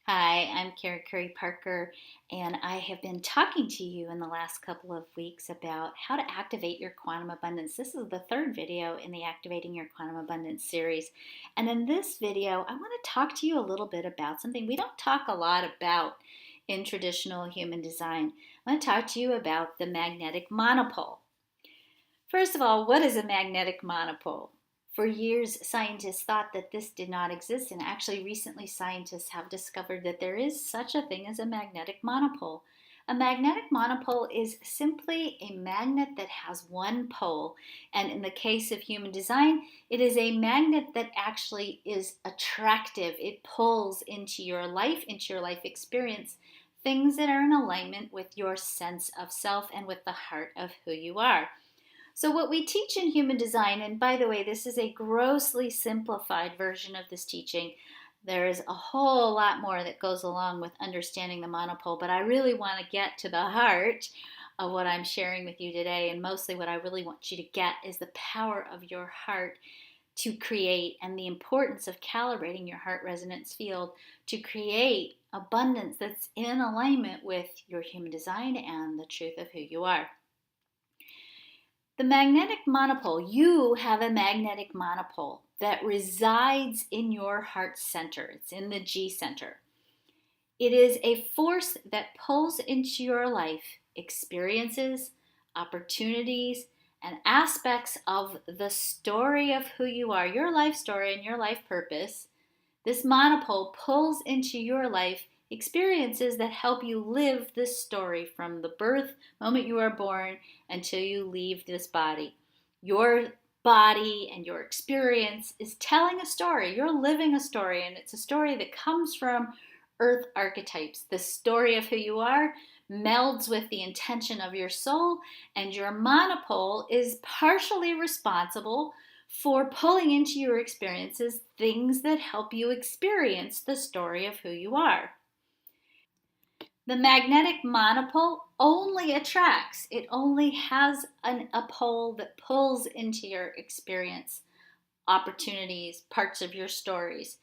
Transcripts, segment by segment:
Hi, I'm Carrie Curry Parker, and I have been talking to you in the last couple of weeks about how to activate your quantum abundance. This is the third video in the Activating Your Quantum Abundance series. And in this video, I want to talk to you a little bit about something we don't talk a lot about in traditional human design. I want to talk to you about the magnetic monopole. First of all, what is a magnetic monopole? For years, scientists thought that this did not exist, and actually recently scientists have discovered that there is such a thing as a magnetic monopole. A magnetic monopole is simply a magnet that has one pole, and in the case of human design, it is a magnet that actually is attractive. It pulls into your life experience, things that are in alignment with your sense of self and with the heart of who you are. So, what we teach in human design, and by the way, this is a grossly simplified version of this teaching. There is a whole lot more that goes along with understanding the monopole, but I really want to get to the heart of what I'm sharing with you today. And mostly, what I really want you to get is the power of your heart to create and the importance of calibrating your heart resonance field to create abundance that's in alignment with your human design and the truth of who you are. The magnetic monopole, you have a magnetic monopole that resides in your heart center. It's in the G center. It is a force that pulls into your life experiences, opportunities, and aspects of the story of who you are, your life story and your life purpose. This monopole pulls into your life experiences that help you live this story from the birth moment you are born until you leave this body. Your body and your experience is telling a story. You're living a story, and it's a story that comes from earth archetypes. The story of who you are melds with the intention of your soul, and your monopole is partially responsible for pulling into your experiences things that help you experience the story of who you are. The magnetic monopole only attracts, it only has a pole that pulls into your experience, opportunities, parts of your stories.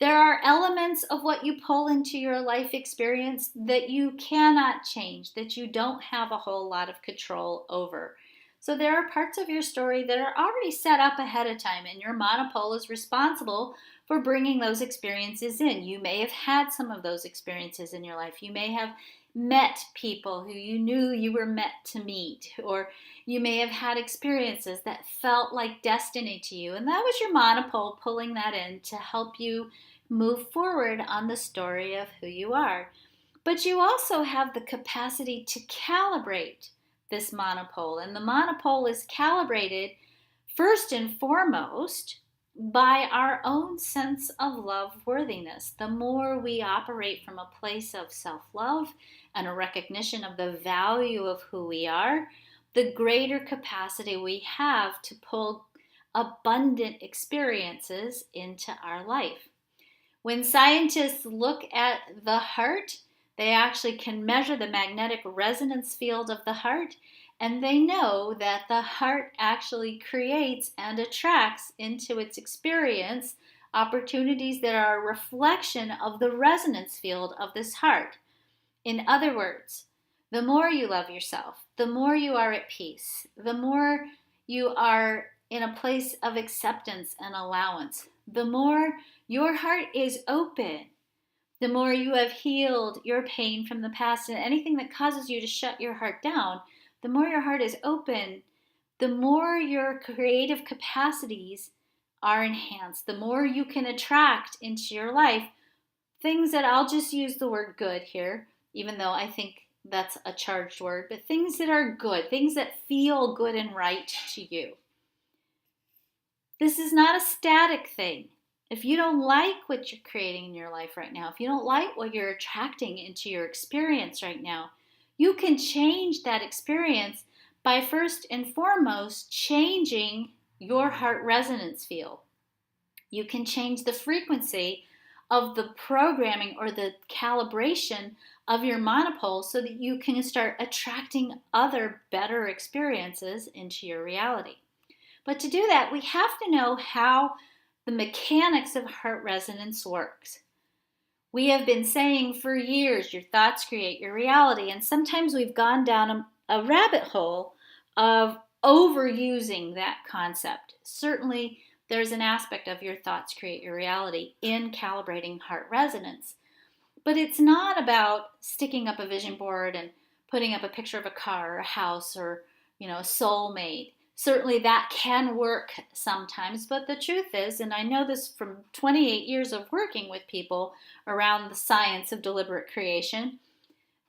There are elements of what you pull into your life experience that you cannot change, that you don't have a whole lot of control over. So there are parts of your story that are already set up ahead of time, and your monopole is responsible for bringing those experiences in. You may have had some of those experiences in your life. You may have met people who you knew you were meant to meet, or you may have had experiences that felt like destiny to you, and that was your monopole pulling that in to help you move forward on the story of who you are. But you also have the capacity to calibrate this monopole, and the monopole is calibrated first and foremost by our own sense of love worthiness. The more we operate from a place of self-love and a recognition of the value of who we are, the greater capacity we have to pull abundant experiences into our life. When scientists look at the heart, they actually can measure the magnetic resonance field of the heart, and they know that the heart actually creates and attracts into its experience opportunities that are a reflection of the resonance field of this heart. In other words, the more you love yourself, the more you are at peace, the more you are in a place of acceptance and allowance, the more your heart is open, the more you have healed your pain from the past and anything that causes you to shut your heart down, the more your heart is open, the more your creative capacities are enhanced, the more you can attract into your life things that, I'll just use the word good here, even though I think that's a charged word, but things that are good, things that feel good and right to you. This is not a static thing. If you don't like what you're creating in your life right now, if you don't like what you're attracting into your experience right now, you can change that experience by first and foremost changing your heart resonance field. You can change the frequency of the programming or the calibration of your monopole so that you can start attracting other better experiences into your reality. But to do that, we have to know how the mechanics of heart resonance works. We have been saying for years, your thoughts create your reality. And sometimes we've gone down a rabbit hole of overusing that concept. Certainly, there's an aspect of your thoughts create your reality in calibrating heart resonance. But it's not about sticking up a vision board and putting up a picture of a car or a house or, a soulmate. Certainly that can work sometimes, but the truth is, and I know this from 28 years of working with people around the science of deliberate creation,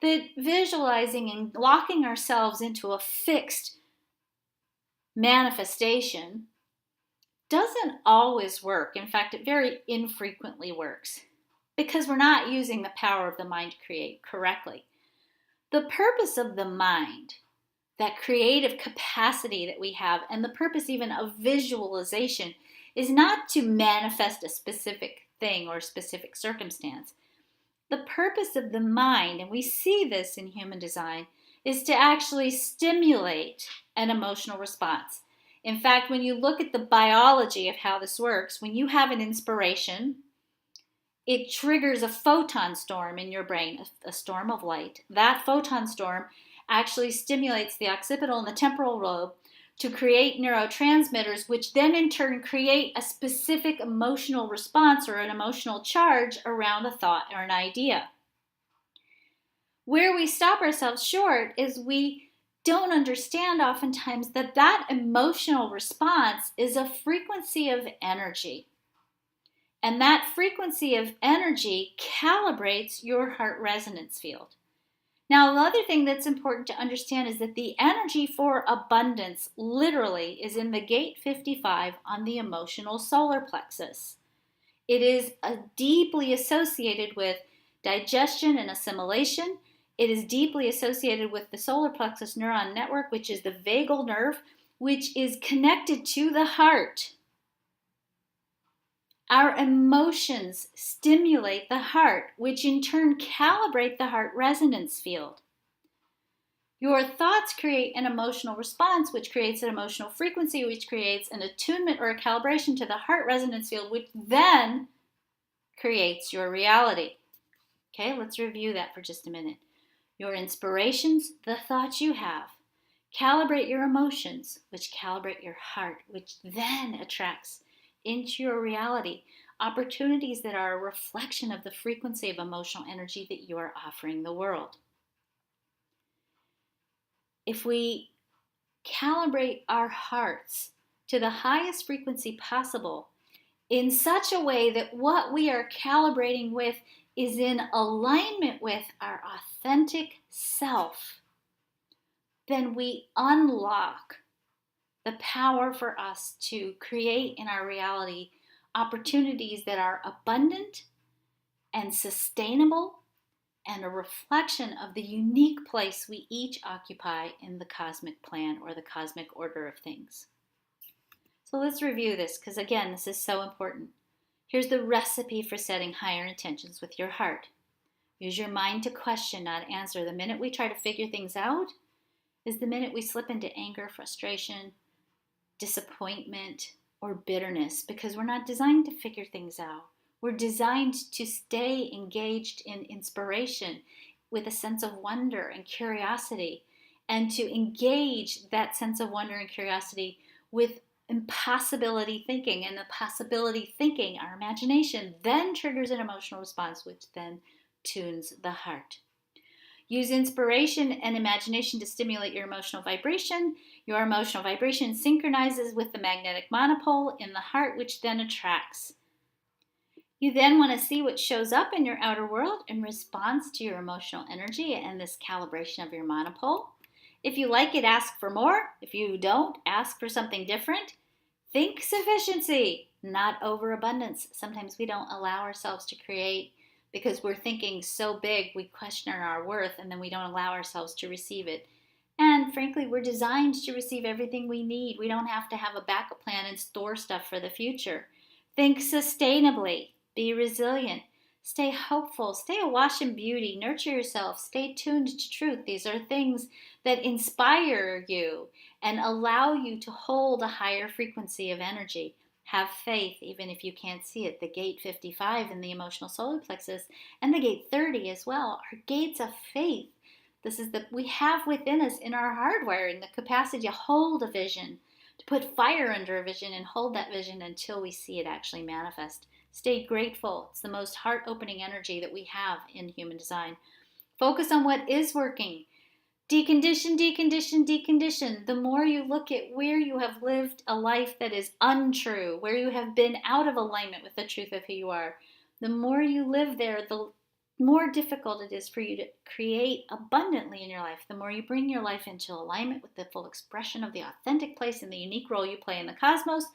that visualizing and locking ourselves into a fixed manifestation doesn't always work. In fact, it very infrequently works because we're not using the power of the mind to create correctly. The purpose of the mind, that creative capacity that we have, and the purpose even of visualization, is not to manifest a specific thing or a specific circumstance. The purpose of the mind, and we see this in human design, is to actually stimulate an emotional response. In fact, when you look at the biology of how this works, when you have an inspiration, it triggers a photon storm in your brain, a storm of light. That photon storm actually stimulates the occipital and the temporal lobe to create neurotransmitters, which then in turn create a specific emotional response or an emotional charge around a thought or an idea. Where we stop ourselves short is we don't understand oftentimes that that emotional response is a frequency of energy. And that frequency of energy calibrates your heart resonance field. Now, the other thing that's important to understand is that the energy for abundance literally is in the gate 55 on the emotional solar plexus. It is deeply associated with digestion and assimilation. It is deeply associated with the solar plexus neuron network, which is the vagal nerve, which is connected to the heart. Our emotions stimulate the heart, which in turn calibrate the heart resonance field. Your thoughts create an emotional response, which creates an emotional frequency, which creates an attunement or a calibration to the heart resonance field, which then creates your reality. Okay, let's review that for just a minute. Your inspirations, the thoughts you have, calibrate your emotions, which calibrate your heart, which then attracts into your reality opportunities that are a reflection of the frequency of emotional energy that you are offering the world. If we calibrate our hearts to the highest frequency possible in such a way that what we are calibrating with is in alignment with our authentic self, then we unlock the power for us to create in our reality opportunities that are abundant and sustainable and a reflection of the unique place we each occupy in the cosmic plan or the cosmic order of things. So let's review this because, again, this is so important. Here's the recipe for setting higher intentions with your heart. Use your mind to question, not answer. The minute we try to figure things out is the minute we slip into anger, frustration, disappointment, or bitterness, because we're not designed to figure things out. We're designed to stay engaged in inspiration with a sense of wonder and curiosity, and to engage that sense of wonder and curiosity with impossibility thinking. And the possibility thinking, our imagination, then triggers an emotional response, which then tunes the heart. Use inspiration and imagination to stimulate your emotional vibration. Your emotional vibration synchronizes with the magnetic monopole in the heart, which then attracts. You then want to see what shows up in your outer world in response to your emotional energy and this calibration of your monopole. If you like it, ask for more. If you don't, ask for something different. Think sufficiency, not overabundance. Sometimes we don't allow ourselves to create because we're thinking so big, we question our worth, and then we don't allow ourselves to receive it. And frankly, we're designed to receive everything we need. We don't have to have a backup plan and store stuff for the future. Think sustainably. Be resilient. Stay hopeful. Stay awash in beauty. Nurture yourself. Stay tuned to truth. These are things that inspire you and allow you to hold a higher frequency of energy. Have faith even if you can't see it. The gate 55 in the emotional solar plexus and the gate 30 as well are gates of faith. This is we have within us in our hardwiring the capacity to hold a vision, to put fire under a vision and hold that vision until we see it actually manifest. Stay grateful. It's the most heart-opening energy that we have in human design. Focus on what is working. Decondition, decondition, decondition. The more you look at where you have lived a life that is untrue, where you have been out of alignment with the truth of who you are, the more you live there, the more difficult it is for you to create abundantly in your life. The more you bring your life into alignment with the full expression of the authentic place and the unique role you play in the cosmos,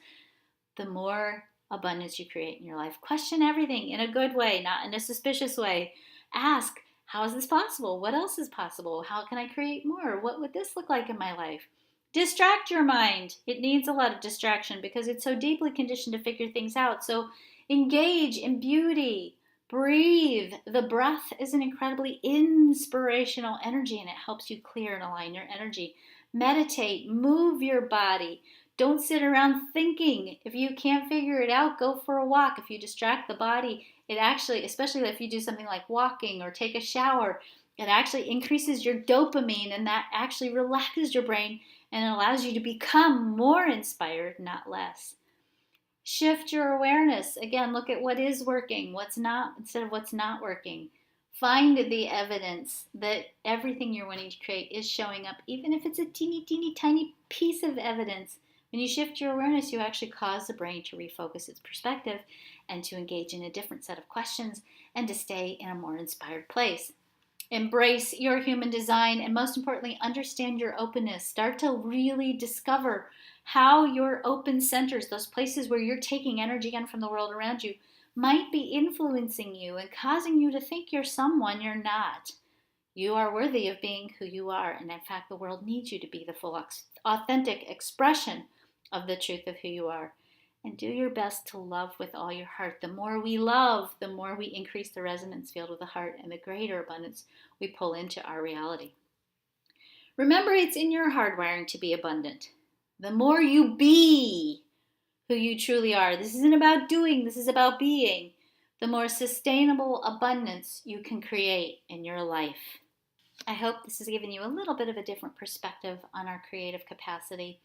the more abundance you create in your life. Question everything in a good way, not in a suspicious way. Ask, how is this possible? What else is possible? How can I create more? What would this look like in my life? Distract your mind. It needs a lot of distraction because it's so deeply conditioned to figure things out. So engage in beauty. Breathe. The breath is an incredibly inspirational energy and it helps you clear and align your energy. Meditate. Move your body. Don't sit around thinking. If you can't figure it out, go for a walk. If you distract the body, it actually, especially if you do something like walking or take a shower, it actually increases your dopamine and that actually relaxes your brain and allows you to become more inspired, not less. Shift your awareness. Again, look at what is working, what's not, instead of what's not working. Find the evidence that everything you're wanting to create is showing up, even if it's a teeny, teeny, tiny piece of evidence. When you shift your awareness, you actually cause the brain to refocus its perspective and to engage in a different set of questions and to stay in a more inspired place. Embrace your human design and most importantly, understand your openness. Start to really discover how your open centers, those places where you're taking energy in from the world around you, might be influencing you and causing you to think you're someone you're not. You are worthy of being who you are, and in fact, the world needs you to be the full, authentic expression of the truth of who you are. And do your best to love with all your heart. The more we love, the more we increase the resonance field of the heart and the greater abundance we pull into our reality. Remember, it's in your hardwiring to be abundant. The more you be who you truly are, this isn't about doing, this is about being, the more sustainable abundance you can create in your life. I hope this has given you a little bit of a different perspective on our creative capacity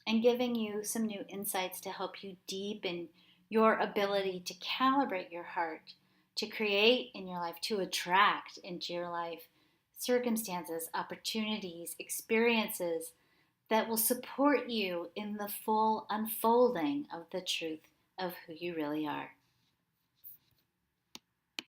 and giving you some new insights to help you deepen your ability to calibrate your heart, to create in your life, to attract into your life circumstances, opportunities, experiences that will support you in the full unfolding of the truth of who you really are.